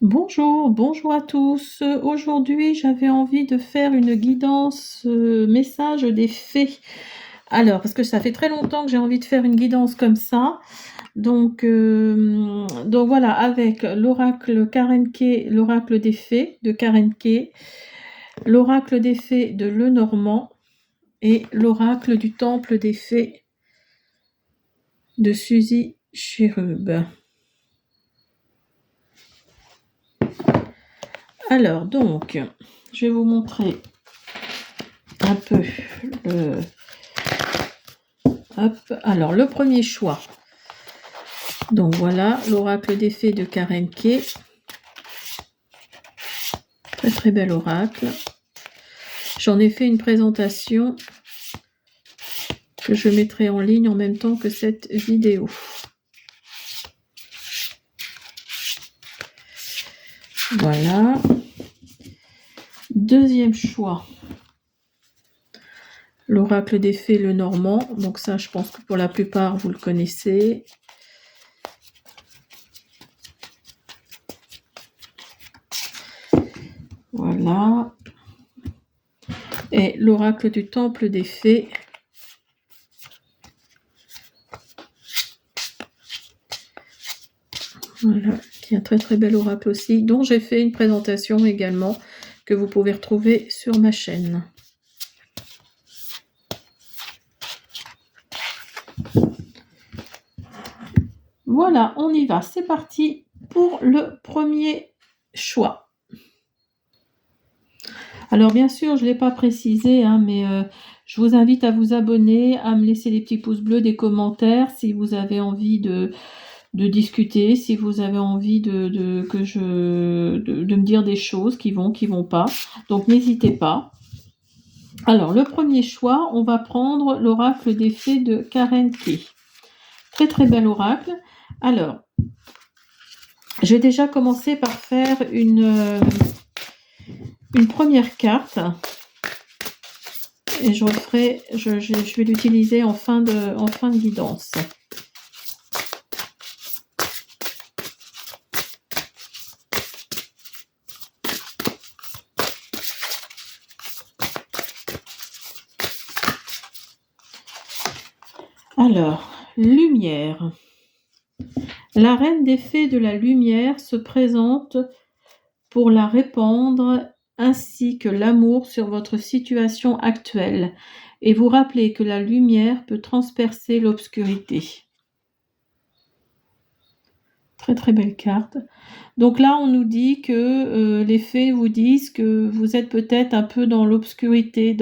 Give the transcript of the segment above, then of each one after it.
Bonjour, bonjour à tous. Aujourd'hui, j'avais envie de faire une guidance message des fées. Alors, parce que ça fait très longtemps que j'ai envie de faire une guidance comme ça. Donc voilà, avec l'oracle Karen Kay, l'oracle des fées de Karen Kay, l'oracle des fées de Lenormand et l'oracle du temple des fées de Suzy Cherub. Alors, donc, je vais vous montrer un peu le... Hop. Alors, le premier choix. Donc voilà, l'oracle des fées de Karen Kay. Très très bel oracle. J'en ai fait une présentation que je mettrai en ligne en même temps que cette vidéo. Voilà. Deuxième choix. L'oracle des fées Lenormand. Donc ça, je pense que pour la plupart, vous le connaissez. Voilà. Et l'oracle du temple des fées. Voilà, qui est un très très bel oracle aussi, dont j'ai fait une présentation également que vous pouvez retrouver sur ma chaîne. Voilà, on y va, c'est parti pour le premier choix. Alors bien sûr, je ne l'ai pas précisé, mais je vous invite à vous abonner, à me laisser des petits pouces bleus, des commentaires si vous avez envie de discuter, si vous avez envie de me dire des choses qui vont pas. Donc n'hésitez pas. Alors le premier choix, on va prendre l'oracle des fées de Karen Kay. Très très bel oracle. Alors, je vais déjà commencer par faire une première carte. Et je vais l'utiliser en fin de guidance. Alors, lumière. La reine des fées de la lumière se présente pour la répandre ainsi que l'amour sur votre situation actuelle et vous rappeler que la lumière peut transpercer l'obscurité. Très très belle carte. Donc là, on nous dit que les fées vous disent que vous êtes peut-être un peu dans l'obscurité,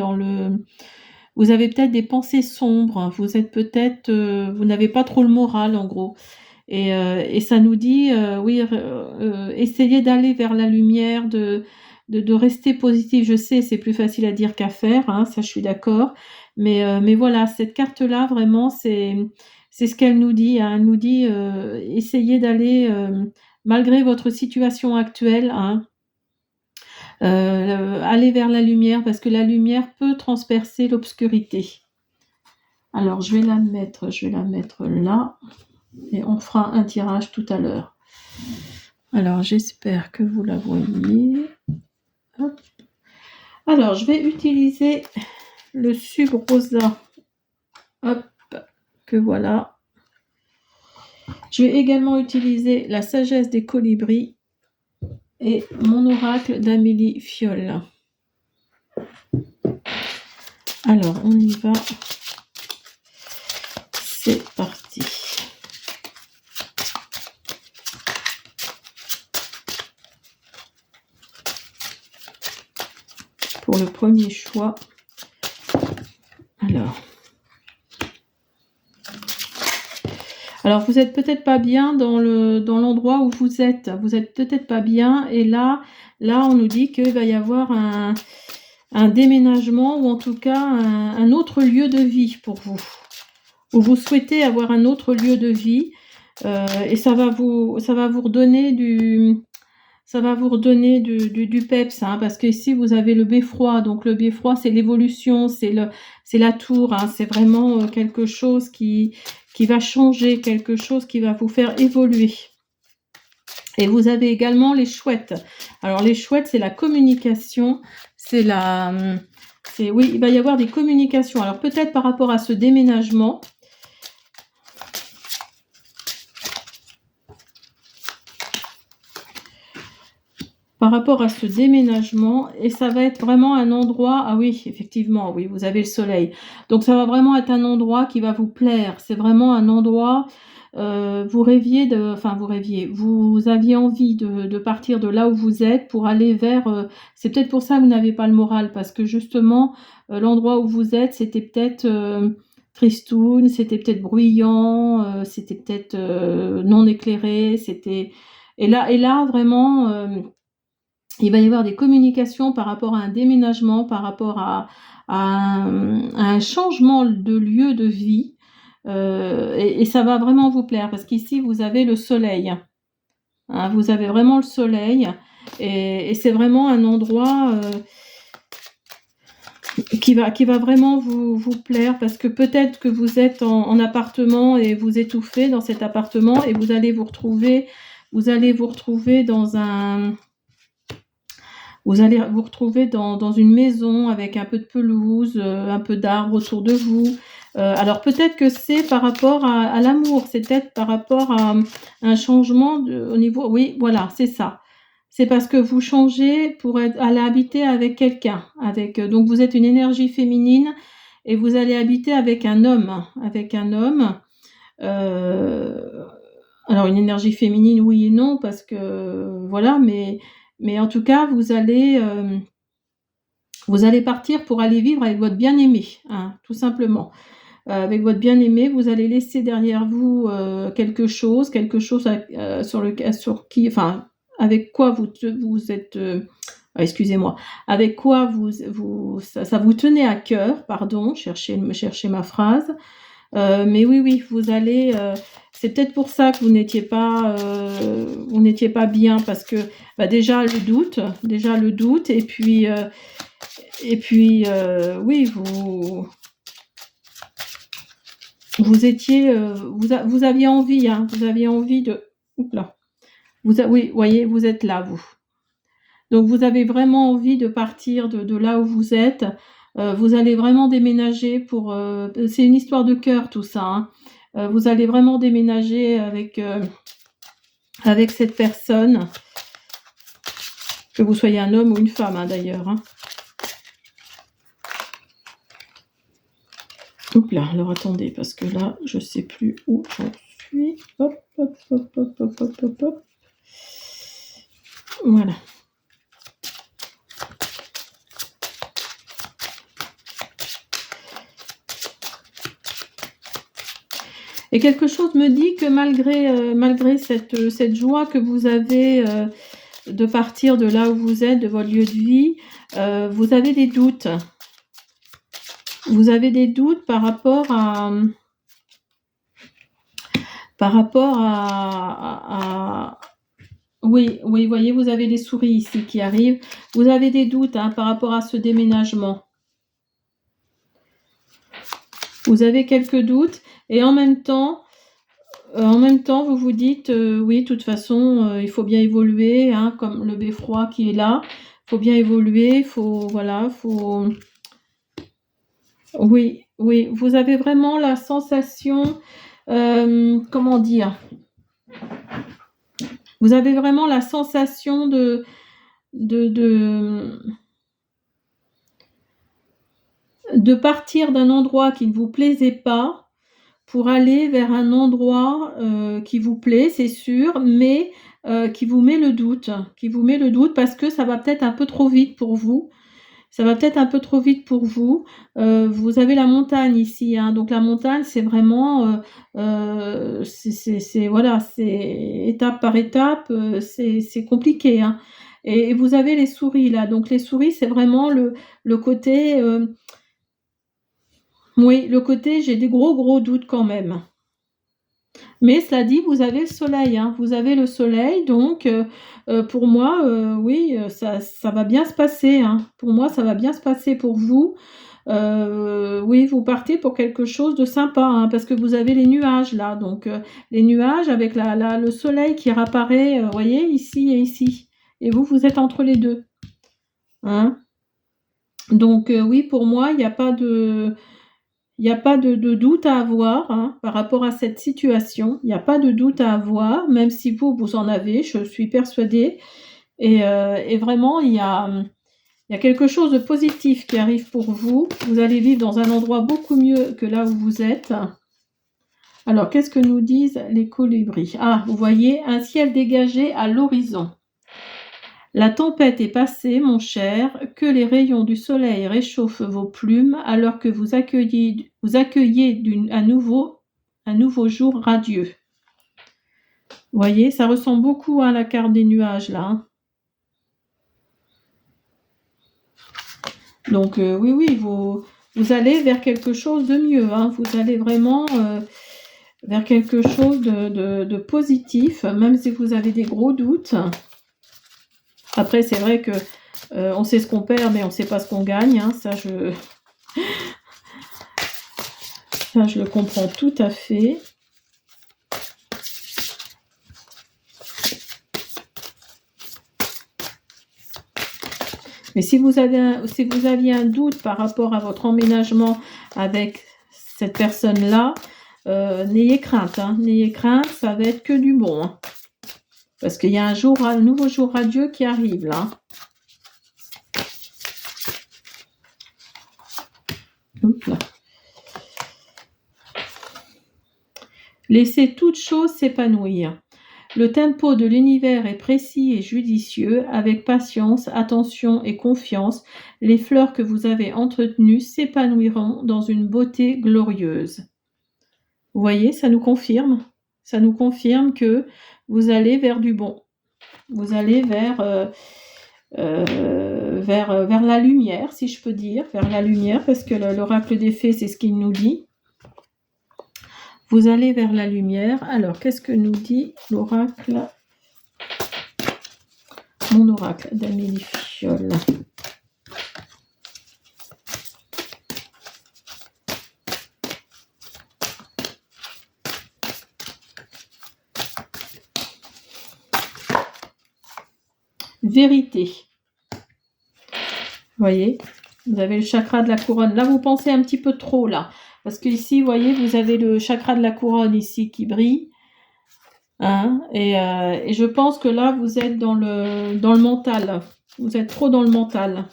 vous avez peut-être des pensées sombres, vous êtes peut-être, vous n'avez pas trop le moral en gros. Et ça nous dit, oui, essayez d'aller vers la lumière, de rester positif. Je sais, c'est plus facile à dire qu'à faire, ça je suis d'accord. Mais voilà, cette carte-là, vraiment, c'est ce qu'elle nous dit. Elle nous dit, essayez d'aller, malgré votre situation actuelle, aller vers la lumière, parce que la lumière peut transpercer l'obscurité. Alors, je vais la mettre là. Et on fera un tirage tout à l'heure. Alors, j'espère que vous la voyez. Hop. Alors, je vais utiliser le subrosa. Hop, que voilà. Je vais également utiliser la sagesse des colibris et mon oracle d'Amélie Fiole. Alors, on y va. C'est parti. Pour le premier choix. Alors vous êtes peut-être pas bien dans l'endroit où vous êtes. Vous êtes peut-être pas bien. Et là, on nous dit qu'il va y avoir un déménagement ou en tout cas un autre lieu de vie pour vous. Ou vous souhaitez avoir un autre lieu de vie. Et ça va vous redonner du peps, parce que ici vous avez le beffroi. Donc le beffroi, c'est l'évolution, c'est la tour, c'est vraiment quelque chose qui va changer, quelque chose qui va vous faire évoluer. Et vous avez également les chouettes. Alors les chouettes, c'est la communication, oui, il va y avoir des communications. Alors peut-être par rapport à ce déménagement. Par rapport à ce déménagement, et ça va être vraiment un endroit, ah oui, effectivement, oui, vous avez le soleil. Donc ça va vraiment être un endroit qui va vous plaire. C'est vraiment un endroit, vous aviez envie de partir de là où vous êtes pour aller vers, c'est peut-être pour ça que vous n'avez pas le moral, parce que justement, l'endroit où vous êtes, c'était peut-être tristoun, c'était peut-être bruyant, c'était peut-être non éclairé, et là vraiment, il va y avoir des communications par rapport à un déménagement, par rapport à un changement de lieu de vie. Et ça va vraiment vous plaire parce qu'ici, vous avez le soleil. Hein, vous avez vraiment le soleil. Et c'est vraiment un endroit qui va vraiment vous plaire parce que peut-être que vous êtes en appartement et vous étouffez dans cet appartement et vous allez vous retrouver dans un... Vous allez vous retrouver dans une maison avec un peu de pelouse, un peu d'arbres autour de vous. Alors peut-être que c'est par rapport à l'amour, c'est peut-être par rapport à un changement au niveau... Oui, voilà, c'est ça. C'est parce que vous changez pour aller habiter avec quelqu'un. Donc vous êtes une énergie féminine et vous allez habiter avec un homme. Alors une énergie féminine, oui et non, parce que voilà, mais en tout cas, vous allez partir pour aller vivre avec votre bien-aimé, hein, tout simplement. Avec votre bien-aimé, vous allez laisser derrière vous quelque chose avec quoi vous êtes... excusez-moi. Avec quoi ça vous tenait à cœur, pardon, chercher ma phrase. Mais oui, vous allez... c'est peut-être pour ça que vous n'étiez pas bien parce que déjà le doute, et puis oui, vous étiez, vous aviez envie, hein, de... Oups là. Oui, voyez, vous êtes là, vous. Donc vous avez vraiment envie de partir de là où vous êtes. Vous allez vraiment déménager pour... c'est une histoire de cœur tout ça, hein. Vous allez vraiment déménager avec cette personne, que vous soyez un homme ou une femme, hein, d'ailleurs. Hein. Oups là, alors attendez, parce que là, je sais plus où j'en suis. Hop. Voilà. Et quelque chose me dit que malgré cette joie que vous avez de partir de là où vous êtes, de votre lieu de vie, vous avez des doutes. Vous avez des doutes par rapport à oui, voyez, vous avez les souris ici qui arrivent. Vous avez des doutes, hein, par rapport à ce déménagement. Vous avez quelques doutes et en même temps, vous vous dites, oui, de toute façon, il faut bien évoluer, hein, comme le beffroi qui est là. Il faut bien évoluer, Oui, vous avez vraiment la sensation, comment dire? Vous avez vraiment la sensation de partir d'un endroit qui ne vous plaisait pas pour aller vers un endroit qui vous plaît, c'est sûr, mais qui vous met le doute parce que ça va peut-être un peu trop vite pour vous. Vous avez la montagne ici, hein, donc la montagne, c'est vraiment, voilà, c'est étape par étape, c'est compliqué, hein. Et vous avez les souris là, donc les souris, c'est vraiment le côté, oui, le côté j'ai des gros doutes quand même. Mais cela dit, vous avez le soleil, hein, donc pour moi, oui, ça va bien se passer, hein. Pour moi, ça va bien se passer pour vous. oui, vous partez pour quelque chose de sympa, hein, parce que vous avez les nuages là, donc les nuages avec le soleil qui réapparaît, voyez, ici et ici. Et vous êtes entre les deux. Hein. Donc oui, pour moi, il n'y a pas de doute à avoir, hein, par rapport à cette situation. Il n'y a pas de doute à avoir, même si vous en avez, je suis persuadée. Et vraiment, il y a quelque chose de positif qui arrive pour vous. Vous allez vivre dans un endroit beaucoup mieux que là où vous êtes. Alors, qu'est-ce que nous disent les colibris? Ah, vous voyez, un ciel dégagé à l'horizon. La tempête est passée, mon cher, que les rayons du soleil réchauffent vos plumes alors que vous accueillez un nouveau jour radieux. Vous voyez, ça ressemble beaucoup à la carte des nuages là. Hein. Donc oui, vous allez vers quelque chose de mieux. Hein. Vous allez vraiment vers quelque chose de positif, même si vous avez des gros doutes. Après, c'est vrai que on sait ce qu'on perd, mais on ne sait pas ce qu'on gagne. Hein. Ça, je le comprends tout à fait. Mais si vous aviez un doute par rapport à votre emménagement avec cette personne-là, n'ayez crainte. Hein. N'ayez crainte, ça va être que du bon. Hein. Parce qu'il y a un nouveau jour radieux qui arrive là. Oups là. Laissez toute chose s'épanouir. Le tempo de l'univers est précis et judicieux, avec patience, attention et confiance. Les fleurs que vous avez entretenues s'épanouiront dans une beauté glorieuse. Vous voyez, ça nous confirme. Ça nous confirme que vous allez vers du bon. Vous allez vers la lumière, si je peux dire, vers la lumière, parce que l'oracle des fées, c'est ce qu'il nous dit. Vous allez vers la lumière. Alors, qu'est-ce que nous dit l'oracle? Mon oracle d'Amélie Fiole. Vérité. Vous voyez, vous avez le chakra de la couronne. Là, vous pensez un petit peu trop, là. Parce que ici, vous voyez, vous avez le chakra de la couronne ici qui brille. Hein, et je pense que là, vous êtes dans le mental. Vous êtes trop dans le mental.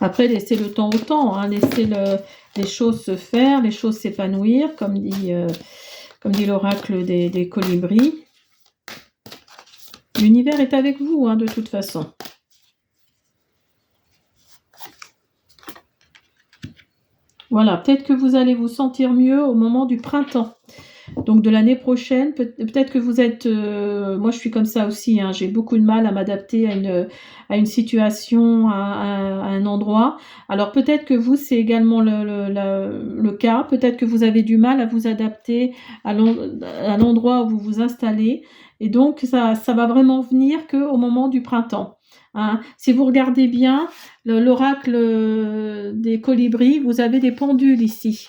Après, laissez le temps au temps. Hein, laissez les choses se faire, les choses s'épanouir, comme dit l'oracle des colibris. L'univers est avec vous, hein, de toute façon. Voilà, peut-être que vous allez vous sentir mieux au moment du printemps. Donc de l'année prochaine, peut-être que vous êtes... moi, je suis comme ça aussi. Hein, j'ai beaucoup de mal à m'adapter à une situation, à un endroit. Alors peut-être que vous, c'est également le cas. Peut-être que vous avez du mal à vous adapter à l'endroit où vous vous installez. Et donc, ça va vraiment venir qu'au moment du printemps. Hein. Si vous regardez bien l'oracle des colibris, vous avez des pendules ici.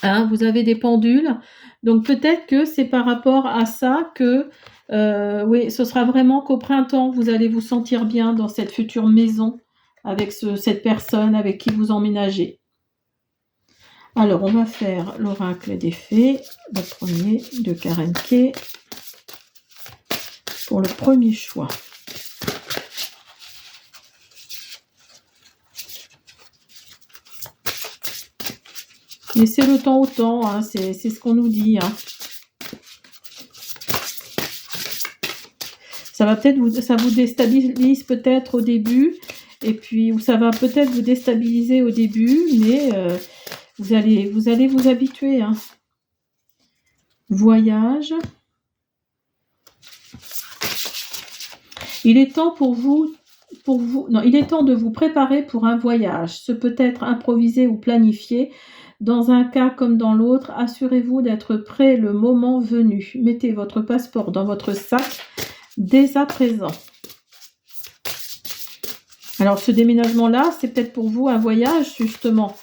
Hein, vous avez des pendules. Donc peut-être que c'est par rapport à ça que oui, ce sera vraiment qu'au printemps, vous allez vous sentir bien dans cette future maison avec cette personne avec qui vous emménagez. Alors, on va faire l'oracle des fées, le premier de Karen Kay, pour le premier choix. Laissez le temps au temps, hein, c'est ce qu'on nous dit. Hein. Ça vous déstabilise peut-être au début, et puis ça va peut-être vous déstabiliser au début, mais vous allez vous habituer. Hein. Voyage. Il est temps pour vous pour vous, non, il est temps de vous préparer pour un voyage. Ce peut être improvisé ou planifié. Dans un cas comme dans l'autre, assurez-vous d'être prêt le moment venu. Mettez votre passeport dans votre sac dès à présent. Alors, ce déménagement-là, c'est peut-être pour vous un voyage, justement.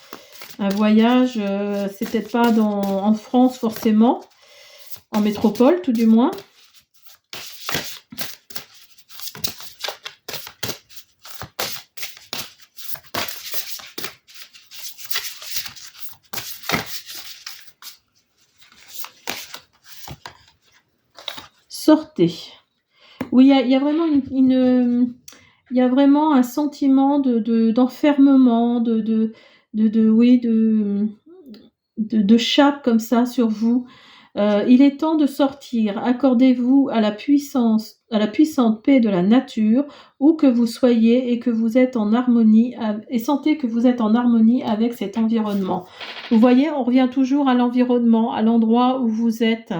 Un voyage, c'est peut-être pas en France forcément, en métropole tout du moins. Sortez. Oui, il y a vraiment il y a vraiment un sentiment d'enfermement, oui, de chape comme ça sur vous. Il est temps de sortir. Accordez-vous à la puissante paix de la nature, où que vous soyez et que vous êtes en harmonie, et sentez que vous êtes en harmonie avec cet environnement. Vous voyez, on revient toujours à l'environnement, à l'endroit où vous êtes.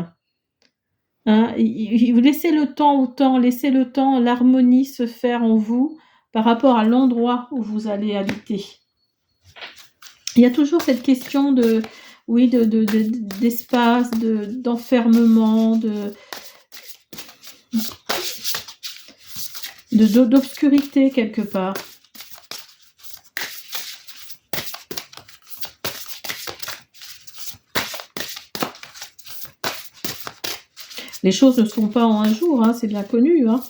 Hein, laissez le temps au temps, laissez le temps, l'harmonie se faire en vous par rapport à l'endroit où vous allez habiter. Il y a toujours cette question oui, d'espace, d'enfermement, d'obscurité quelque part. Les choses ne se font pas en un jour, hein, c'est bien connu. Hein.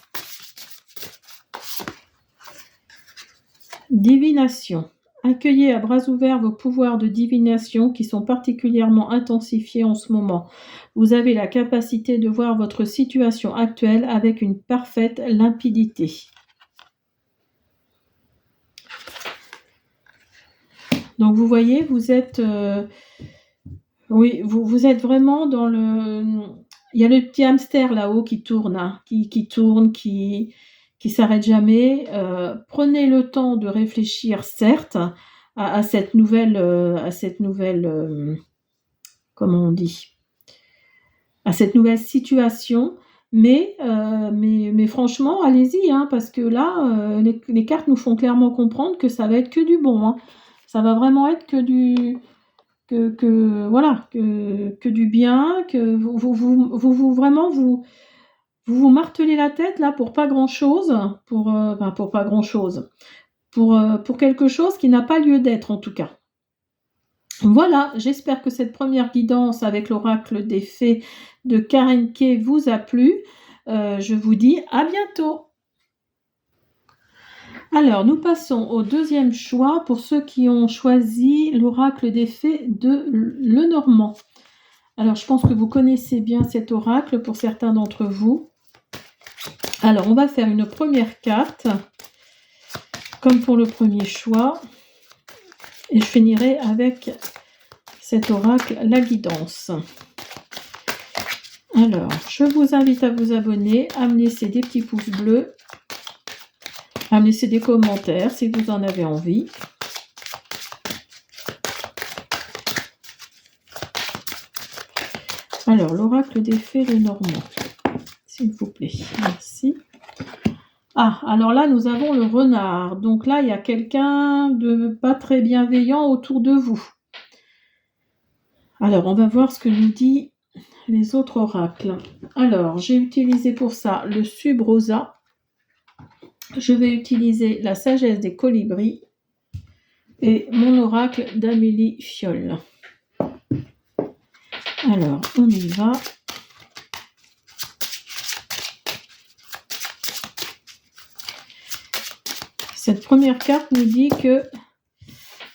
Divination. Accueillez à bras ouverts vos pouvoirs de divination qui sont particulièrement intensifiés en ce moment. Vous avez la capacité de voir votre situation actuelle avec une parfaite limpidité. Donc vous voyez, vous êtes... oui, vous êtes vraiment dans le... Il y a le petit hamster là-haut qui tourne, hein, qui tourne, qui s'arrête jamais. Prenez le temps de réfléchir, certes, à cette nouvelle, comment on dit, à cette nouvelle situation, mais franchement, allez-y, hein, parce que là, les cartes nous font clairement comprendre que ça va être que du bon, hein. Ça va vraiment être que du du bien, que vous martelez la tête là pour pas grand chose, pour pas grand chose, pour quelque chose qui n'a pas lieu d'être en tout cas. Voilà, j'espère que cette première guidance avec l'oracle des fées de Karen Kay vous a plu. Je vous dis à bientôt. Alors, nous passons au deuxième choix pour ceux qui ont choisi l'oracle des fées de Lenormand. Alors, je pense que vous connaissez bien cet oracle pour certains d'entre vous. Alors, on va faire une première carte, comme pour le premier choix. Et je finirai avec cet oracle, la guidance. Alors, je vous invite à vous abonner, à me laisser des petits pouces bleus, à me laisser des commentaires si vous en avez envie. Alors, l'oracle des fées Lenormand, s'il vous plaît. Merci. Ah, alors là, nous avons le renard. Donc là, il y a quelqu'un de pas très bienveillant autour de vous. Alors, on va voir ce que nous dit les autres oracles. Alors, j'ai utilisé pour ça le Subrosa. Je vais utiliser la sagesse des colibris et mon oracle d'Amélie Fiole. Alors, on y va. Cette première carte nous dit que...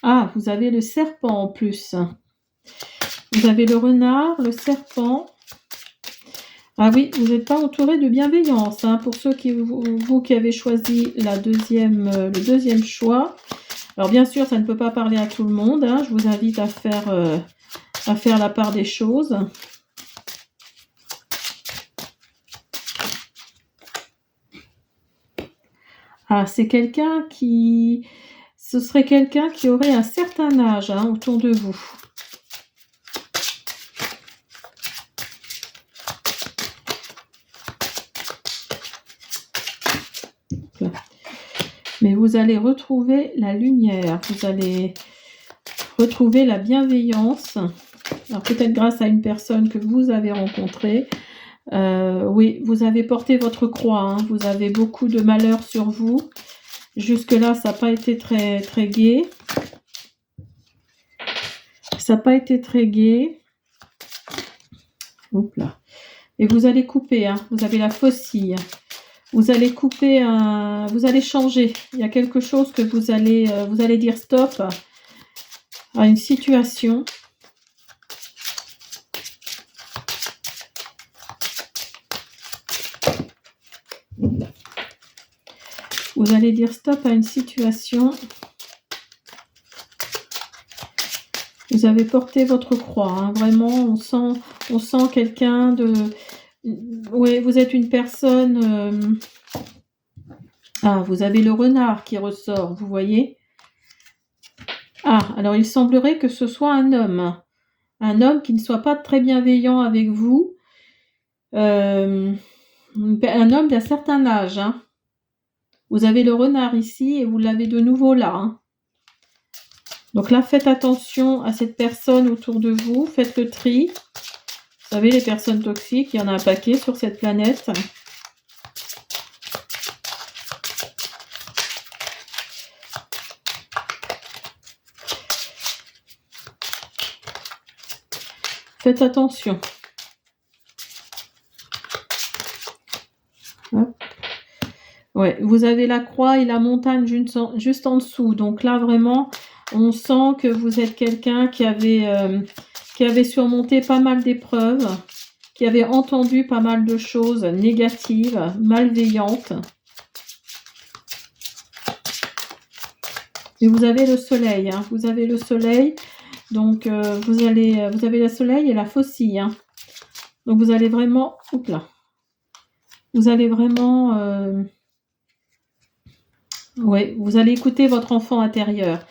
Ah, vous avez le serpent en plus. Vous avez le renard, le serpent. Ah oui, vous n'êtes pas entouré de bienveillance. Hein, pour ceux vous qui avez choisi le deuxième choix. Alors bien sûr, ça ne peut pas parler à tout le monde. Hein, je vous invite à faire la part des choses. Ah, c'est quelqu'un qui... Ce serait quelqu'un qui aurait un certain âge autour de vous. Mais vous allez retrouver la lumière, vous allez retrouver la bienveillance. Alors peut-être grâce à une personne que vous avez rencontrée. Oui, vous avez porté votre croix, hein. Vous avez beaucoup de malheur sur vous. Jusque-là, ça n'a pas été très, très gai. Ça n'a pas été très gai. Oups là. Et vous allez couper, hein. Vous avez la faucille. Vous allez couper, vous allez changer. Il y a quelque chose que vous allez dire stop à une situation. Vous allez dire stop à une situation. Vous avez porté votre croix, hein. Vraiment, on sent quelqu'un de... Oui, vous êtes une personne... Ah, vous avez le renard qui ressort, vous voyez? Ah, alors il semblerait que ce soit un homme. Un homme qui ne soit pas très bienveillant avec vous. Un homme d'un certain âge, hein. Vous avez le renard ici et vous l'avez de nouveau là, hein. Donc là, faites attention à cette personne autour de vous. Faites le tri. Vous savez, les personnes toxiques, il y en a un paquet sur cette planète. Faites attention. Hop. Ouais, vous avez la croix et la montagne juste en dessous. Donc là, vraiment, on sent que vous êtes quelqu'un qui avait surmonté pas mal d'épreuves, qui avait entendu pas mal de choses négatives, malveillantes. Et vous avez le soleil, hein. Vous avez le soleil. Donc, vous avez le soleil et la faucille, hein. Donc, vous allez vraiment... Oups là. Vous allez vraiment... Oui, vous allez écouter votre enfant intérieur.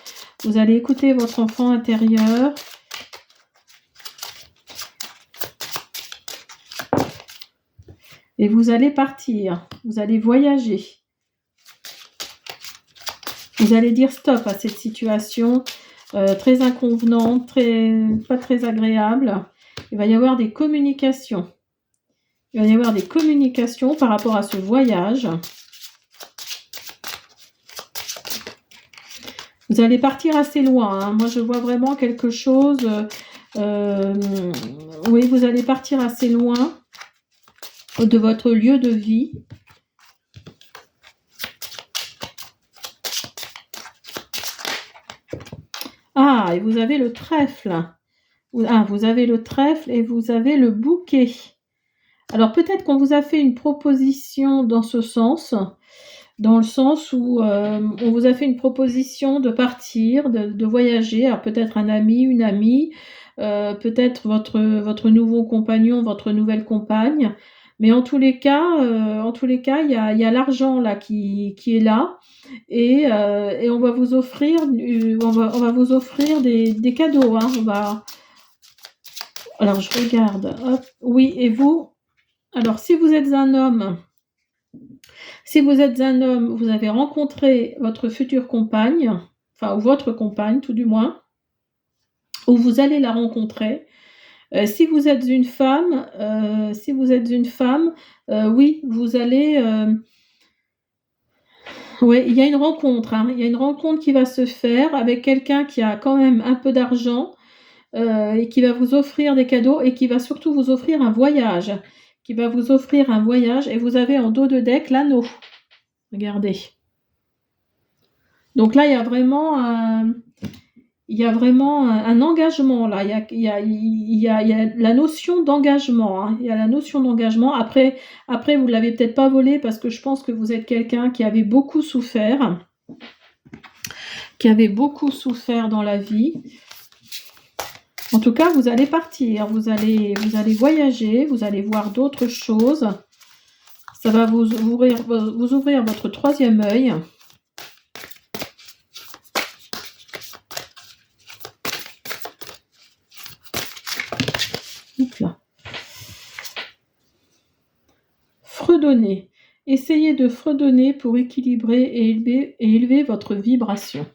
Vous allez écouter votre enfant intérieur. Et vous allez partir. Vous allez voyager. Vous allez dire stop à cette situation très inconvenante, pas très agréable. Il va y avoir des communications. Il va y avoir des communications par rapport à ce voyage. Vous allez partir assez loin, hein. Moi, je vois vraiment quelque chose. Oui, vous allez partir assez loin de votre lieu de vie. Ah, et vous avez le trèfle. Ah, vous avez le trèfle et vous avez le bouquet. Alors, peut-être qu'on vous a fait une proposition dans ce sens. Dans le sens où on vous a fait une proposition de partir, de voyager. Alors peut-être un ami, une amie, peut-être votre nouveau compagnon, votre nouvelle compagne. Mais en tous les cas, il y a l'argent là qui est là et on va vous offrir, on va vous offrir des cadeaux, hein. Alors je regarde. Hop. Oui, et vous? Alors si vous êtes un homme. Si vous êtes un homme, vous avez rencontré votre future compagne, enfin, ou votre compagne, tout du moins, ou vous allez la rencontrer. Si vous êtes une femme, oui, vous allez... oui, il y a une rencontre, hein. Il y a une rencontre qui va se faire avec quelqu'un qui a quand même un peu d'argent et qui va vous offrir des cadeaux et qui va surtout vous offrir un voyage. Qui va vous offrir un voyage et vous avez en dos de deck l'anneau. Regardez. Donc là, il y a vraiment un engagement là. Il y a la notion d'engagement, hein. Il y a la notion d'engagement. Après, vous l'avez peut-être pas volé parce que je pense que vous êtes quelqu'un qui avait beaucoup souffert, dans la vie. En tout cas, vous allez partir, vous allez voyager, vous allez voir d'autres choses. Ça va vous ouvrir votre troisième œil. Là. Fredonner. Essayez de fredonner pour équilibrer et élever votre vibration.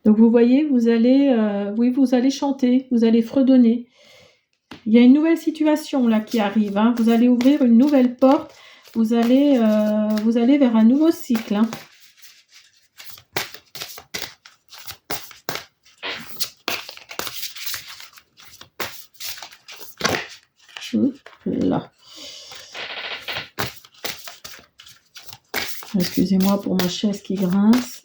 Donc vous voyez, vous allez chanter, vous allez fredonner. Il y a une nouvelle situation là qui arrive, hein. Vous allez ouvrir une nouvelle porte, vous allez vers un nouveau cycle, hein. Là. Excusez-moi pour ma chaise qui grince.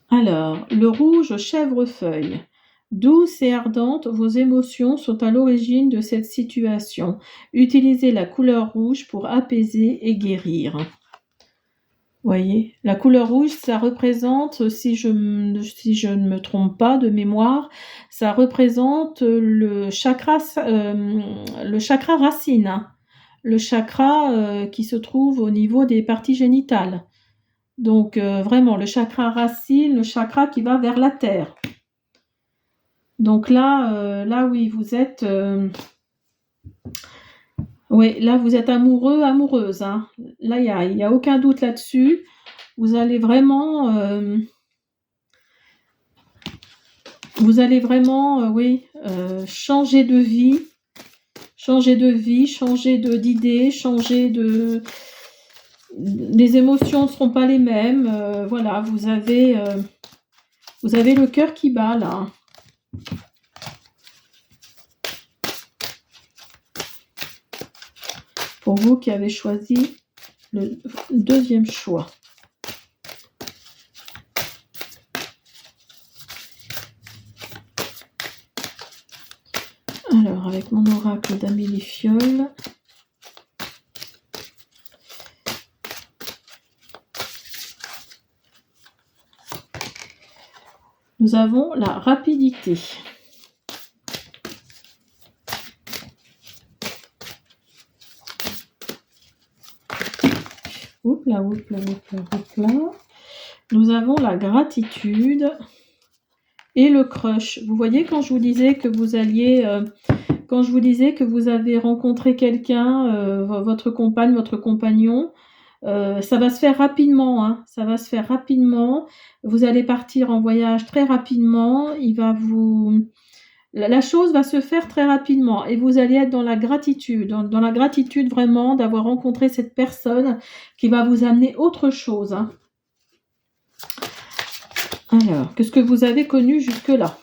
Alors, le rouge chèvrefeuille. Douce et ardente, vos émotions sont à l'origine de cette situation. Utilisez la couleur rouge pour apaiser et guérir. Voyez, la couleur rouge, ça représente, si je ne me trompe pas de mémoire, ça représente le chakra racine, hein. Le chakra qui se trouve au niveau des parties génitales. Donc vraiment, le chakra racine, le chakra qui va vers la terre. Donc là oui, vous êtes... oui, là vous êtes amoureux, amoureuse, hein. Là, il y a aucun doute là-dessus. Vous allez vraiment... changer de vie, changer d'idée, les émotions ne seront pas les mêmes. Voilà, vous avez le cœur qui bat là. Pour vous qui avez choisi le deuxième choix. Alors, avec mon oracle d'Amélie Fiole, nous avons la rapidité. Oups là. Nous avons la gratitude et le crush. Vous voyez, quand je vous disais que vous avez rencontré quelqu'un, votre compagne, votre compagnon, ça va se faire rapidement, hein. Ça va se faire rapidement. Vous allez partir en voyage très rapidement. La chose va se faire très rapidement et vous allez être dans la gratitude, dans la gratitude vraiment d'avoir rencontré cette personne qui va vous amener autre chose, hein. Alors, qu'est-ce que vous avez connu jusque-là?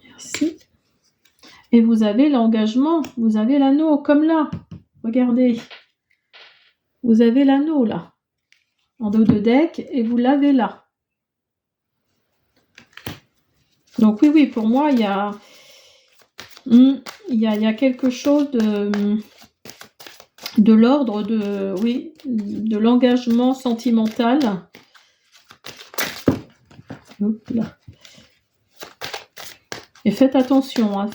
Merci. Et vous avez l'engagement, vous avez l'anneau, comme là. Regardez. Vous avez l'anneau, là. En dos de deck, et vous l'avez là. Donc oui, pour moi, il y a quelque chose de l'ordre de l'engagement sentimental. Hop là. Et faites attention, hein,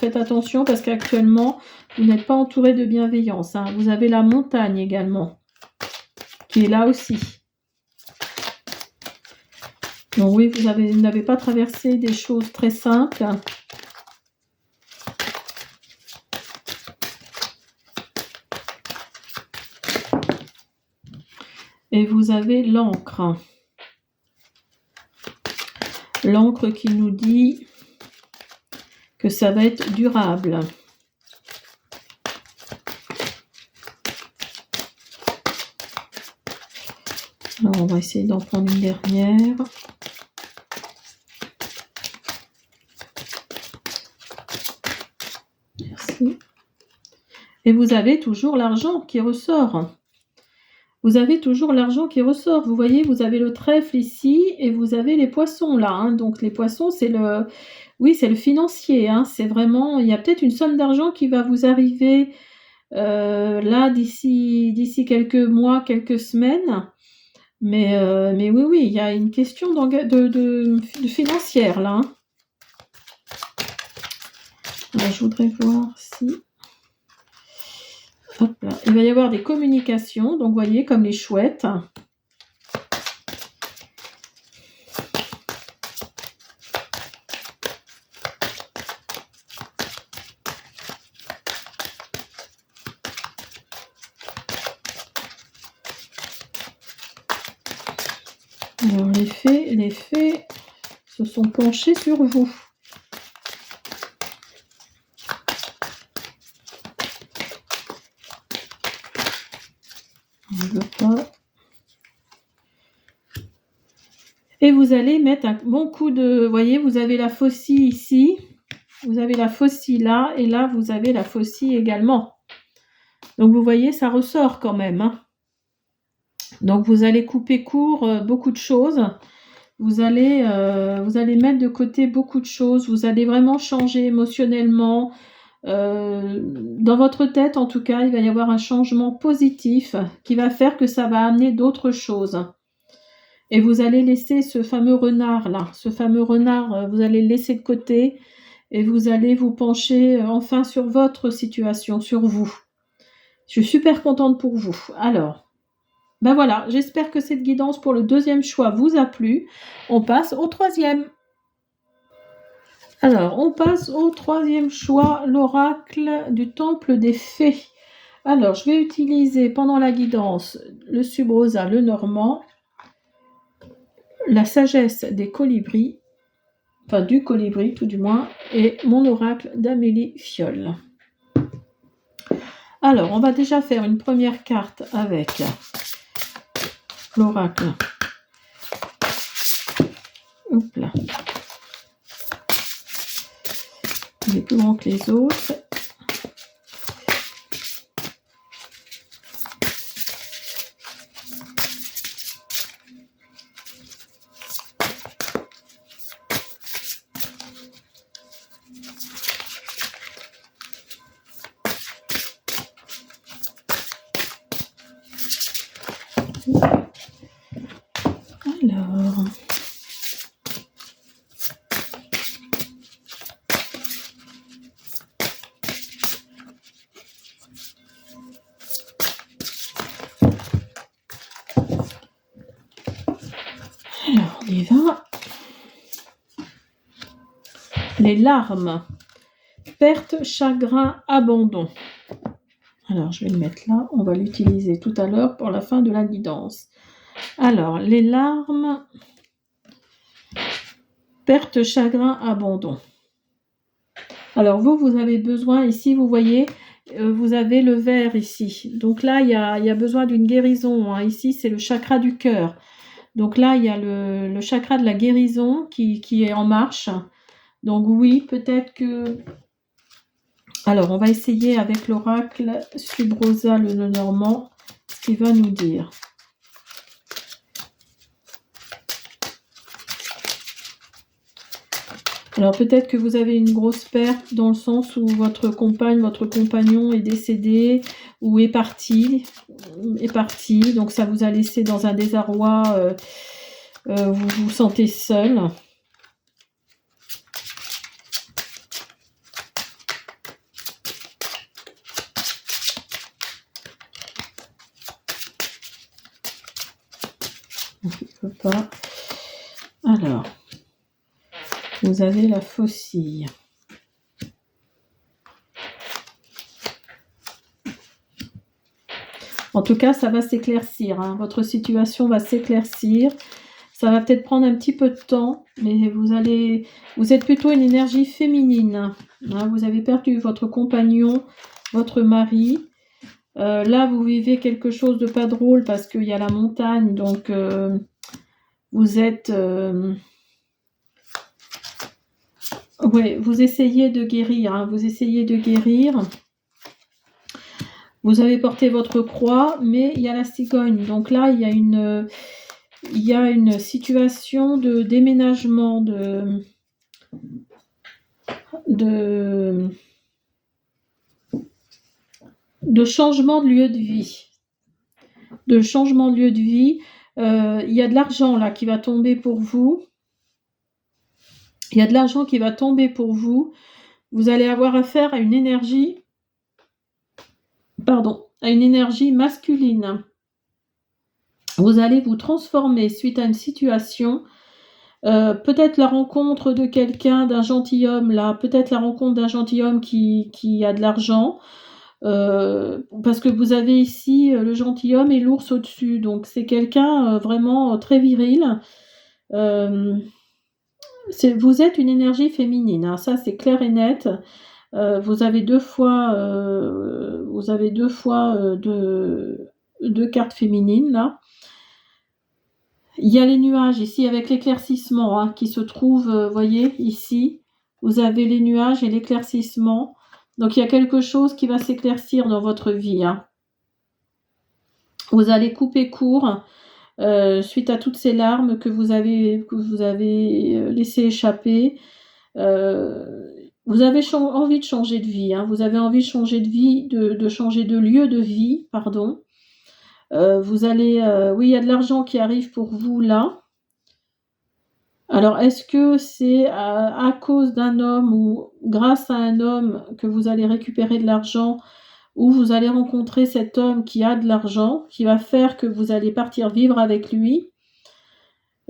parce qu'actuellement, vous n'êtes pas entouré de bienveillance, hein. Vous avez la montagne également, qui est là aussi. Donc oui, vous n'avez pas traversé des choses très simples. Et vous avez l'encre. L'encre qui nous dit que ça va être durable. Alors, on va essayer d'en prendre une dernière. Merci. Et vous avez toujours l'argent qui ressort. Vous avez toujours l'argent qui ressort. Vous voyez, vous avez le trèfle ici et vous avez les poissons là, hein. Donc les poissons, c'est le financier, hein. C'est vraiment, il y a peut-être une somme d'argent qui va vous arriver là d'ici quelques mois, quelques semaines. Mais oui, il y a une question de financière là, hein. Alors, je voudrais voir si... Hop là. Il va y avoir des communications, donc vous voyez, comme les chouettes. Alors les fées se sont penchés sur vous. On ne veut pas. Et vous allez mettre un bon coup de... Vous voyez, vous avez la faucille ici. Vous avez la faucille là. Et là, vous avez la faucille également. Donc, vous voyez, ça ressort quand même. Hein. Donc, vous allez couper court beaucoup de choses. Vous allez mettre de côté beaucoup de choses. Vous allez vraiment changer émotionnellement. Dans votre tête, en tout cas, il va y avoir un changement positif qui va faire que ça va amener d'autres choses. Et vous allez laisser ce fameux renard là, vous allez le laisser de côté et vous allez vous pencher enfin sur votre situation, sur vous. Je suis super contente pour vous. Alors, ben voilà, j'espère que cette guidance pour le deuxième choix vous a plu. On passe au troisième. Alors, on passe au troisième choix, l'oracle du temple des fées. Alors, je vais utiliser pendant la guidance le subrosa, le normand, la sagesse des colibris, enfin du colibri tout du moins, et mon oracle d'Amélie Fiole. Alors, on va déjà faire une première carte avec l'oracle. Hop là. Il est plus grand que les autres. Alors, on y va. Les larmes, perte, chagrin, abandon. Alors, je vais le mettre là. On va l'utiliser tout à l'heure pour la fin de la guidance. Alors, les larmes, perte, chagrin, abandon. Alors, vous avez besoin, ici, vous voyez, vous avez le vert ici. Donc là, il y a besoin d'une guérison. Hein. Ici, c'est le chakra du cœur. Donc là, il y a le chakra de la guérison qui est en marche. Donc oui, peut-être que... Alors, on va essayer avec l'oracle Subrosa le normand, ce qu'il va nous dire. Alors, peut-être que vous avez une grosse perte dans le sens où votre compagne, votre compagnon est décédé ou est parti. Donc, ça vous a laissé dans un désarroi, vous vous sentez seul. Donc, il ne peut pas. Alors, vous avez la faucille. En tout cas, ça va s'éclaircir. Hein. Votre situation va s'éclaircir. Ça va peut-être prendre un petit peu de temps, mais vous êtes plutôt une énergie féminine. Hein. Vous avez perdu votre compagnon, votre mari. Là, vous vivez quelque chose de pas drôle parce qu'il y a la montagne. Donc, vous êtes... Oui, vous essayez de guérir. Hein. Vous essayez de guérir. Vous avez porté votre croix, mais il y a la cigogne. Donc là, il y a une situation de déménagement, de changement de lieu de vie. De changement de lieu de vie. Il y a de l'argent là qui va tomber pour vous. Il y a de l'argent qui va tomber pour vous. Vous allez avoir affaire à une énergie masculine. Vous allez vous transformer suite à une situation, peut-être la rencontre de quelqu'un, d'un gentilhomme là, peut-être la rencontre d'un gentilhomme qui a de l'argent, parce que vous avez ici le gentilhomme et l'ours au-dessus. Donc c'est quelqu'un vraiment très viril. Euh, vous êtes une énergie féminine, hein, ça c'est clair et net. Vous avez deux fois deux cartes féminines là. Il y a les nuages ici avec l'éclaircissement hein, qui se trouve, voyez, ici. Vous avez les nuages et l'éclaircissement. Donc il y a quelque chose qui va s'éclaircir dans votre vie. Hein. Vous allez couper court suite à toutes ces larmes que vous avez laissées échapper. Vous avez envie de changer de vie. Hein. Vous avez envie de changer de vie, de changer de lieu de vie, pardon. Vous allez, oui, il y a de l'argent qui arrive pour vous là. Alors, est-ce que c'est à cause d'un homme ou grâce à un homme que vous allez récupérer de l'argent ou vous allez rencontrer cet homme qui a de l'argent, qui va faire que vous allez partir vivre avec lui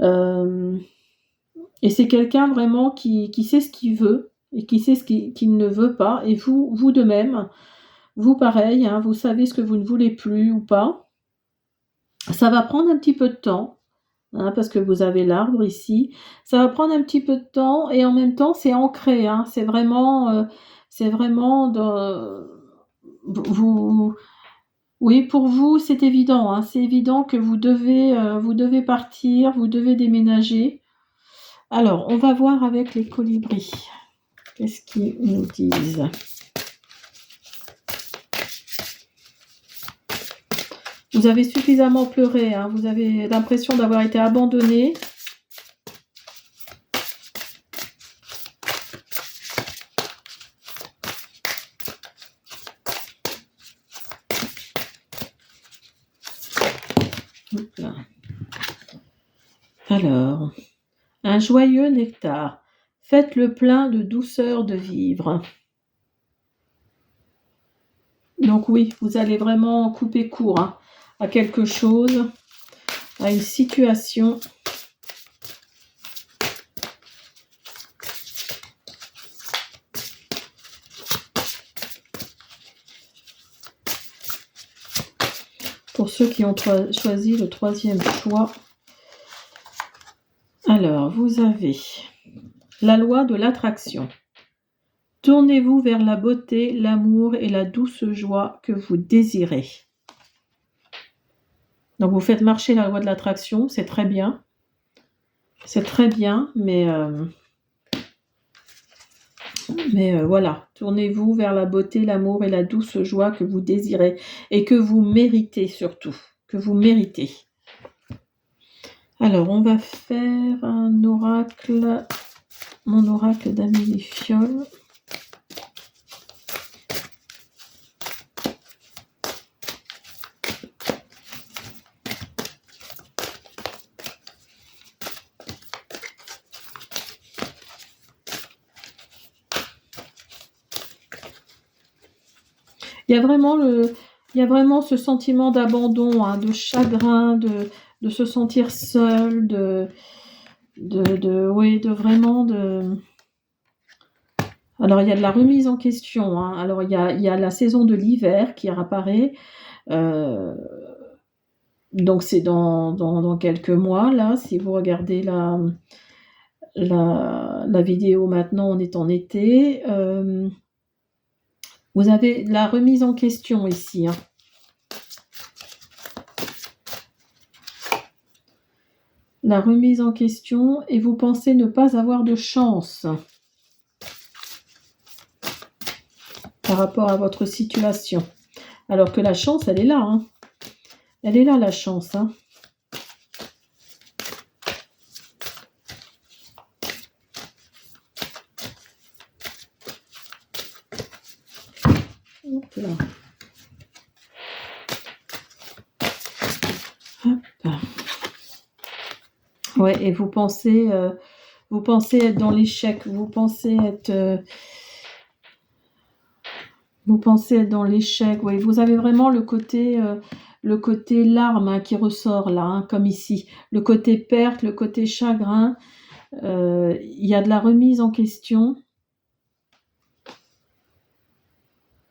et c'est quelqu'un vraiment qui sait ce qu'il veut et qui sait ce qu'il ne veut pas. Et vous de même, vous pareil, hein, vous savez ce que vous ne voulez plus ou pas. Ça va prendre un petit peu de temps, hein, parce que vous avez l'arbre ici. Ça va prendre un petit peu de temps et en même temps, c'est ancré. Hein, c'est vraiment vous. Oui, pour vous, c'est évident. Hein, c'est évident que vous devez partir, vous devez déménager. Alors, on va voir avec les colibris. Qu'est-ce qu'ils nous disent? Vous avez suffisamment pleuré, hein, vous avez l'impression d'avoir été abandonné. Alors, un joyeux nectar. Faites le plein de douceur de vivre. Donc oui, vous allez vraiment couper court hein, à quelque chose, à une situation. Pour ceux qui ont choisi le troisième choix. Alors, vous avez la loi de l'attraction. Tournez-vous vers la beauté, l'amour et la douce joie que vous désirez. Donc, vous faites marcher la loi de l'attraction, c'est très bien. C'est très bien, mais voilà. Tournez-vous vers la beauté, l'amour et la douce joie que vous désirez et que vous méritez surtout. Que vous méritez. Alors, on va faire un oracle, mon oracle d'Amélie Fiole. Il y a vraiment ce sentiment d'abandon, hein, de chagrin, de se sentir seul, Alors il y a de la remise en question, hein. Alors il y a la saison de l'hiver qui apparaît, donc c'est dans quelques mois là, si vous regardez la vidéo maintenant, on est en été. Vous avez la remise en question ici. Hein. La remise en question et vous pensez ne pas avoir de chance par rapport à votre situation. Alors que la chance, elle est là. Hein. Elle est là, la chance. Hein. Hop là. Hop. Ouais, et vous pensez être dans l'échec. Vous pensez être dans l'échec. Oui, vous avez vraiment le côté larme hein, qui ressort là, hein, comme ici. Le côté perte, le côté chagrin. Il y a de la remise en question.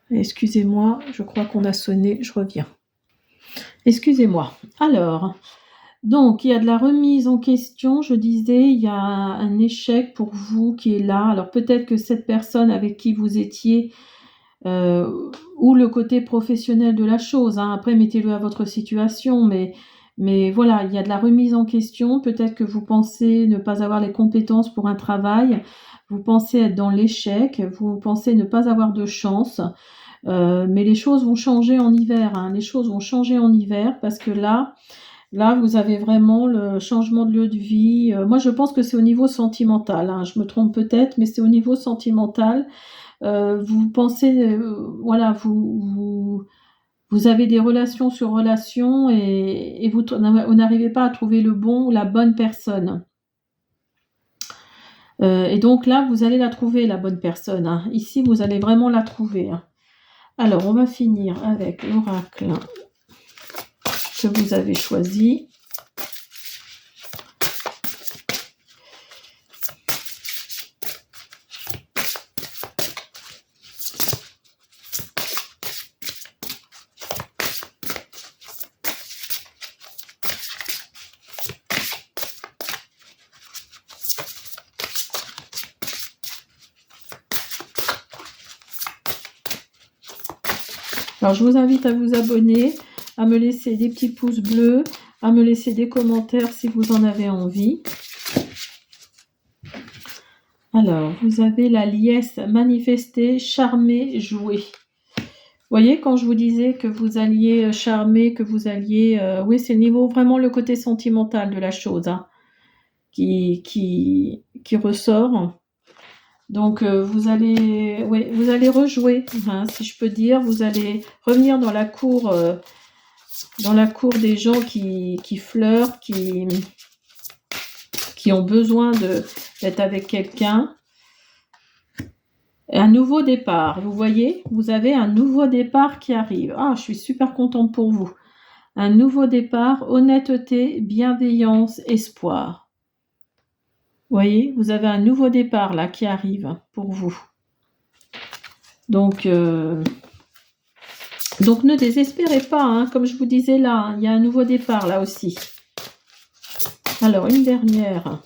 Excusez-moi, je crois qu'on a sonné, je reviens. Excusez-moi. Alors, donc il y a de la remise en question, je disais, il y a un échec pour vous qui est là. Alors peut-être que cette personne avec qui vous étiez, ou le côté professionnel de la chose, hein, après mettez-le à votre situation, mais voilà, il y a de la remise en question. Peut-être que vous pensez ne pas avoir les compétences pour un travail, vous pensez être dans l'échec, vous pensez ne pas avoir de chance. Mais les choses vont changer en hiver, hein. Les choses vont changer en hiver parce que là, vous avez vraiment le changement de lieu de vie. Moi, je pense que c'est au niveau sentimental, hein. Je me trompe peut-être, mais c'est au niveau sentimental. Vous pensez, voilà, vous avez des relations sur relations et vous n'arrivez pas à trouver le bon ou la bonne personne. Et donc là, vous allez la trouver, la bonne personne, hein. Ici, vous allez vraiment la trouver, hein. Alors, on va finir avec l'oracle que vous avez choisi. Alors, je vous invite à vous abonner, à me laisser des petits pouces bleus, à me laisser des commentaires si vous en avez envie. Alors, vous avez la liesse manifester, charmer, jouer. Vous voyez, quand je vous disais que vous alliez charmer, que vous alliez... oui, c'est le niveau, vraiment le côté sentimental de la chose, hein, qui ressort. Donc, vous allez rejouer, hein, si je peux dire. Vous allez revenir dans la cour des gens qui flirtent, qui ont besoin d'être avec quelqu'un. Un nouveau départ, vous voyez, vous avez un nouveau départ qui arrive. Ah, je suis super contente pour vous. Un nouveau départ, honnêteté, bienveillance, espoir. Vous voyez, vous avez un nouveau départ là qui arrive pour vous. Donc ne désespérez pas, hein, comme je vous disais là, hein, il y a un nouveau départ là aussi. Alors, une dernière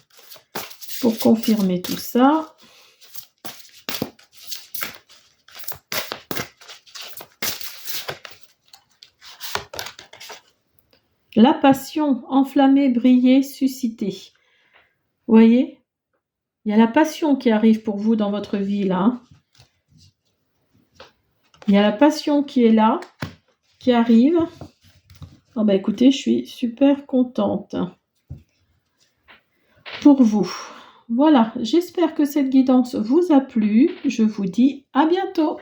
pour confirmer tout ça. La passion, enflammée, briller, susciter. Vous voyez, il y a la passion qui arrive pour vous dans votre vie là, hein. Il y a la passion qui est là, qui arrive. Oh bah écoutez, je suis super contente pour vous. Voilà, j'espère que cette guidance vous a plu. Je vous dis à bientôt.